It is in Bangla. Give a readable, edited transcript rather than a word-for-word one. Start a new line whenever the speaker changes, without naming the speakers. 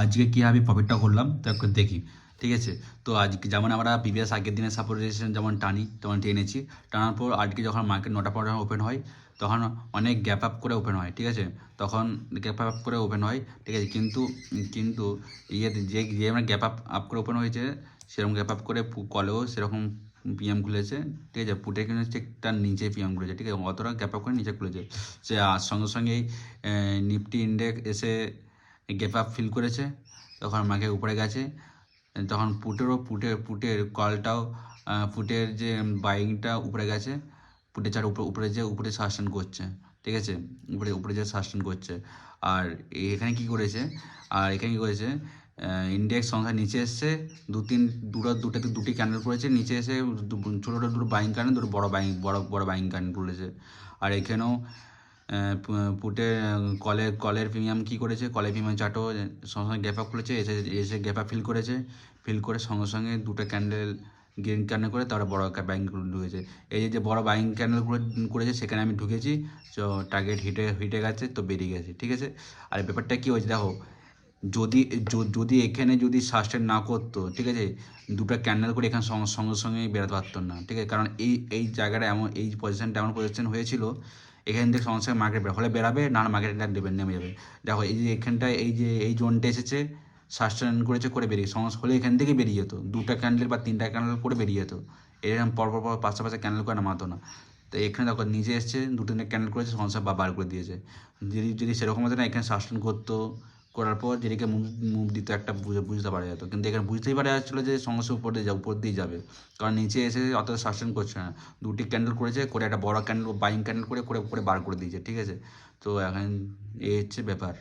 আজকে কীভাবে প্রফিটটা করলাম তো একটু দেখি। ঠিক আছে, তো আজকে যেমন আমরা প্রিভিয়াস আগের দিনের সাপোর্ট রেজিস্ট্যান্স যেমন টানি তেমন টেনেছি। টানার পর আজকে যখন মার্কেট 9টা পর যখন ওপেন হয় তখন অনেক গ্যাপ আপ করে ওপেন হয়। ঠিক আছে, তখন গ্যাপ আপ করে ওপেন হয়। ঠিক আছে, কিন্তু কিন্তু ইয়েতে যে যে আমরা গ্যাপ আপ করে ওপেন হয়েছে সেরকম গ্যাপ আপ করে কলেও সেরকম পিএম খুলেছে। ঠিক আছে, পুটে কিন্তু তার নিচে পিএম খুলেছে। ঠিক আছে, অতটা গ্যাপ আপ করে নিচে খুলেছে সে, আর সঙ্গে সঙ্গেই নিফটি ইন্ডেক্স এসে গ্যাপ আপ ফিল করেছে, তখন মার্কেট উপরে গেছে। তখন পুটের কলটাও পুটের যে বাইংটা উপরে গেছে, পুটে চার উপরে সাস্টেন করছে। ঠিক আছে, উপরে যে সাস্টেন করছে। আর এখানে কি করেছে, ইন্ডেক্স সংখ্যা নিচে এসছে, দুটি ক্যান্ডেল করেছে নিচে এসে, ছোটো ছোটো দুটো বাইং ক্যান্ডেল, দুটো বড় বাইং ক্যান্ডেল করেছে। আর এখানেও পুটে কলের প্রিমিয়াম কী করেছে, কলের প্রিমিয়াম চার্টও সঙ্গে সঙ্গে গ্যাপ আপ খুলেছে, এসে গ্যাপ আপ ফিল করে সঙ্গে সঙ্গে দুটো ক্যান্ডেল গ্রিন ক্যান্ডেল করে তারপরে বড় বাইং ঢুকেছে। এই যে বড় বাইং ক্যান্ডেল করেছে সেখানে আমি ঢুকেছি, তো টার্গেট হিটে গেছে তো বেরিয়ে গেছে। ঠিক আছে, আর ব্যাপারটা কী হয়েছে দেখো, যদি এখানে যদি সাস্টেন না করতো, ঠিক আছে, দুটো ক্যান্ডেল করে এখানে সঙ্গে সঙ্গে বেরোতে পারতো না। ঠিক আছে, কারণ এই জায়গাটা এই পজিশন হয়েছিল, এখান থেকে সঙ্গে সঙ্গে মার্কেট হলে বেরাবে, না মার্কেট নেমে যাবে। দেখো এই যে এখানটায় এই জোনটা এসেছে, সাস্টেন করেছে করে বেরিয়ে সমস্যা হলে এখান থেকে বেরিয়ে যেত, দুটা ক্যান্ডেল বা তিনটা ক্যান্ডেল করে বেরিয়ে যেত। এরকম পরপর পাশে ক্যান্ডেল করে নামাতো না। তো এখানে দেখো নিজে এসছে, দুটো ক্যান্ডেল করেছে সমস্যা বা বার করে দিয়েছে। যদি সেরকম হতো না, এখানে সাস্টেন করার পর যেদিকে মুভ দিত একটা বুঝতে পারা যেত, কিন্তু এখানে বুঝতেই পারা যাচ্ছিলো যে সমস্যা উপর দিয়ে যাবে, কারণ নিচে এসে অত সাস্টেন করছে না। দুটি ক্যান্ডেল করেছে করে একটা বড় ক্যান্ডেল বাইং ক্যান্ডেল করে বার করে দিয়েছে। ঠিক আছে, তো এখন এই হচ্ছে ব্যাপার।